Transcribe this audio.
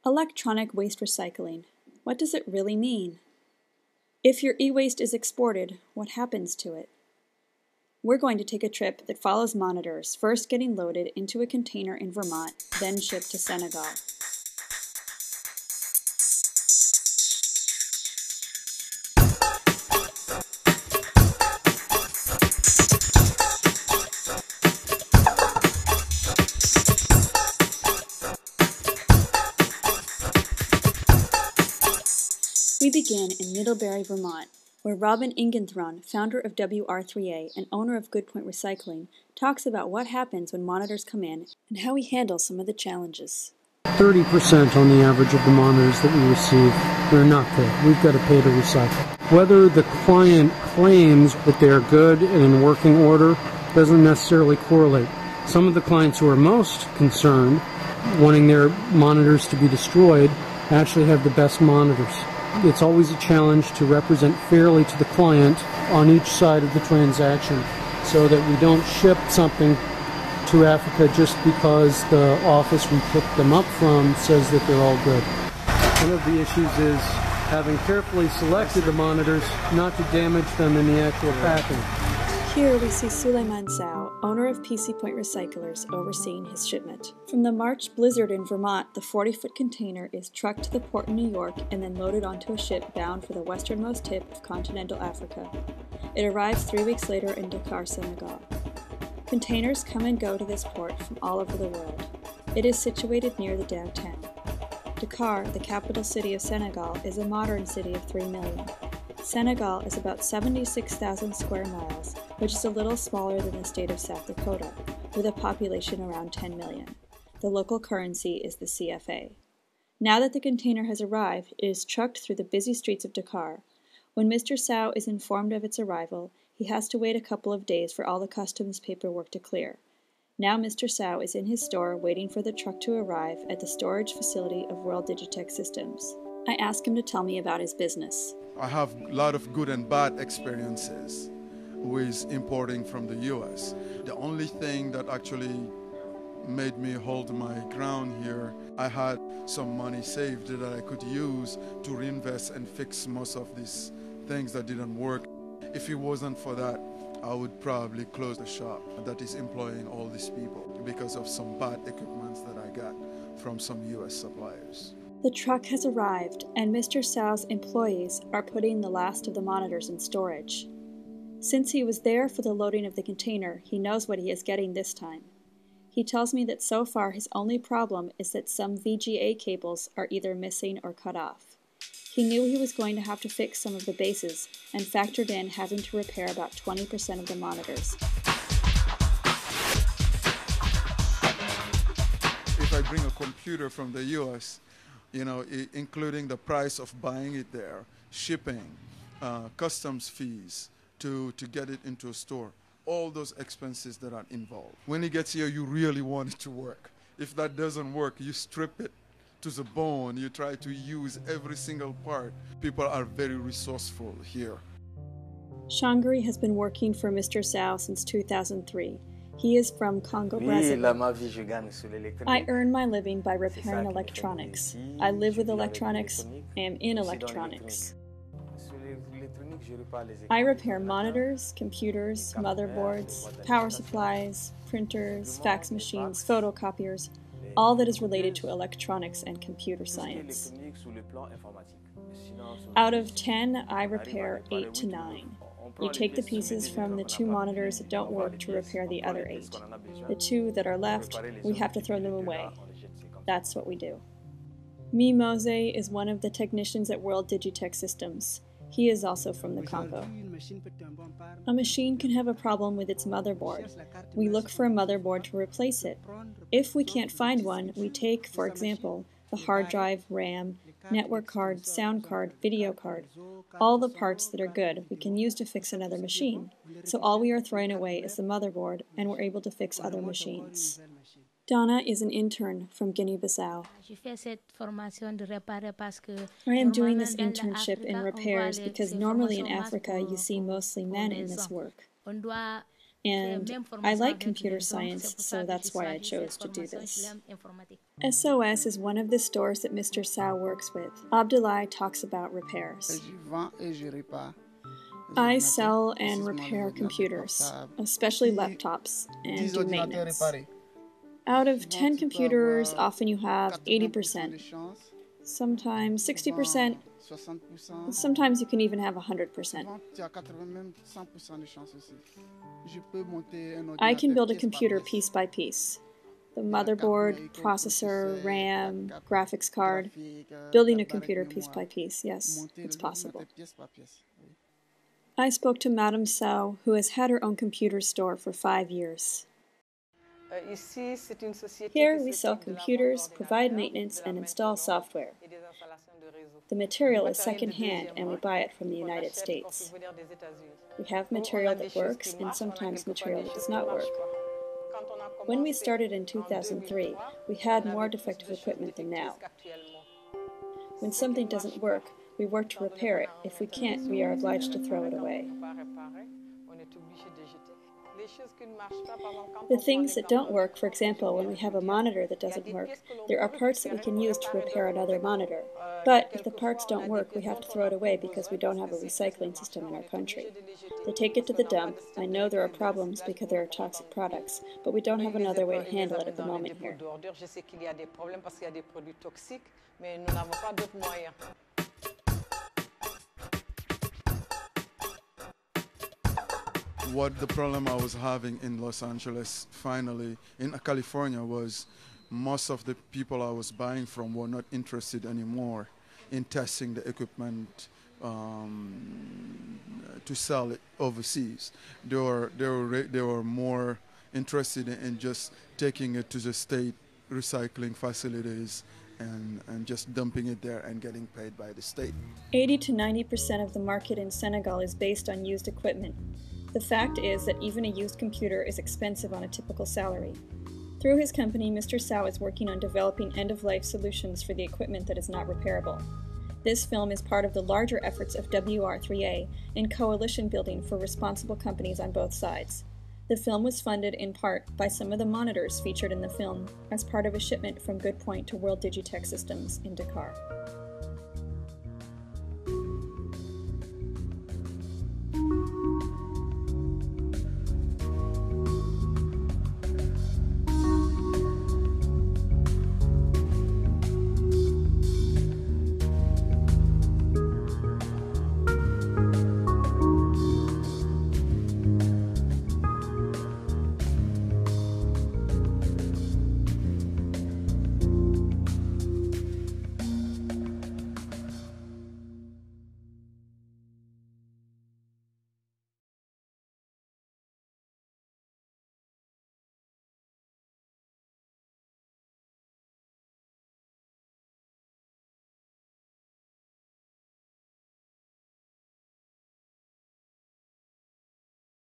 Electronic waste recycling. What does it really mean? If your e-waste is exported, what happens to it? We're going to take a trip that follows monitors, first getting loaded into a container in Vermont, then shipped to Senegal. We begin in Middlebury, Vermont, where Robin Ingenthron, founder of WR3A and owner of Good Point Recycling, talks about what happens when monitors come in and how he handles some of the challenges. 30% on the average of the monitors that we receive are not good. We've got to pay to recycle. Whether the client claims that they're good and in working order doesn't necessarily correlate. Some of the clients who are most concerned, wanting their monitors to be destroyed, actually have the best monitors. It's always a challenge to represent fairly to the client on each side of the transaction so that we don't ship something to Africa just because the office we picked them up from says that they're all good. One of the issues is having carefully selected the monitors not to damage them in the actual packing. Here we see Suleiman Sow, owner of PC Point Recyclers, overseeing his shipment. From the March blizzard in Vermont, the 40-foot container is trucked to the port in New York and then loaded onto a ship bound for the westernmost tip of continental Africa. It arrives 3 weeks later in Dakar, Senegal. Containers come and go to this port from all over the world. It is situated near the downtown. Dakar, the capital city of Senegal, is a modern city of 3 million. Senegal is about 76,000 square miles, which is a little smaller than the state of South Dakota, with a population around 10 million. The local currency is the CFA. Now that the container has arrived, it is trucked through the busy streets of Dakar. When Mr. Sow is informed of its arrival, he has to wait a couple of days for all the customs paperwork to clear. Now Mr. Sow is in his store waiting for the truck to arrive at the storage facility of World Digitech Systems. I ask him to tell me about his business. I have a lot of good and bad experiences with importing from the US. The only thing that actually made me hold my ground here, I had some money saved that I could use to reinvest and fix most of these things that didn't work. If it wasn't for that, I would probably close the shop that is employing all these people because of some bad equipment that I got from some US suppliers. The truck has arrived, and Mr. Sow's employees are putting the last of the monitors in storage. Since he was there for the loading of the container, he knows what he is getting this time. He tells me that so far his only problem is that some VGA cables are either missing or cut off. He knew he was going to have to fix some of the bases and factored in having to repair about 20% of the monitors. If I bring a computer from the US, including the price of buying it there, shipping, customs fees to get it into a store, all those expenses that are involved. When it gets here, you really want it to work. If that doesn't work, you strip it to the bone. You try to use every single part. People are very resourceful here. Shangri has been working for Mr. Sow since 2003. He is from Congo, Brazil. I earn my living by repairing electronics. I live with electronics, am in electronics. I repair monitors, computers, motherboards, power supplies, printers, fax machines, photocopiers, all that is related to electronics and computer science. Out of 10, I repair 8 to 9. You take the pieces from the 2 monitors that don't work to repair the other 8. The 2 that are left, we have to throw them away. That's what we do. Mi Mose is one of the technicians at World Digitech Systems. He is also from the Congo. A machine can have a problem with its motherboard. We look for a motherboard to replace it. If we can't find one, we take, for example, the hard drive, RAM, network card, sound card, video card, all the parts that are good we can use to fix another machine. So all we are throwing away is the motherboard, and we're able to fix other machines. Donna is an intern from Guinea-Bissau. I am doing this internship in repairs because normally in Africa you see mostly men in this work. and I like computer science, so that's why I chose to do this. SOS is one of the stores that Mr. Sao works with. Abdullah talks about repairs. I sell and repair computers, especially laptops, and do maintenance. Out of 10 computers, often you have 80%, sometimes 60%, sometimes you can even have 100%. I can build a computer piece by piece. The motherboard, processor, RAM, graphics card. Building a computer piece by piece, yes, it's possible. I spoke to Madame Sao, who has had her own computer store for 5 years. Here we sell computers, provide maintenance, and install software. The material is second-hand, and we buy it from the United States. We have material that works, and sometimes material that does not work. When we started in 2003, we had more defective equipment than now. When something doesn't work, we work to repair it. If we can't, we are obliged to throw it away. The things that don't work, for example, when we have a monitor that doesn't work, there are parts that we can use to repair another monitor. But if the parts don't work, we have to throw it away because we don't have a recycling system in our country. They take it to the dump. I know there are problems because there are toxic products, but we don't have another way to handle it at the moment here. What the problem I was having in Los Angeles, finally, in California, was most of the people I was buying from were not interested anymore in testing the equipment to sell it overseas. They were more interested in just taking it to the state recycling facilities and just dumping it there and getting paid by the state. 80 to 90% of the market in Senegal is based on used equipment. The fact is that even a used computer is expensive on a typical salary. Through his company, Mr. Sao is working on developing end-of-life solutions for the equipment that is not repairable. This film is part of the larger efforts of WR3A in coalition building for responsible companies on both sides. The film was funded in part by some of the monitors featured in the film as part of a shipment from Goodpoint to World Digitech Systems in Dakar.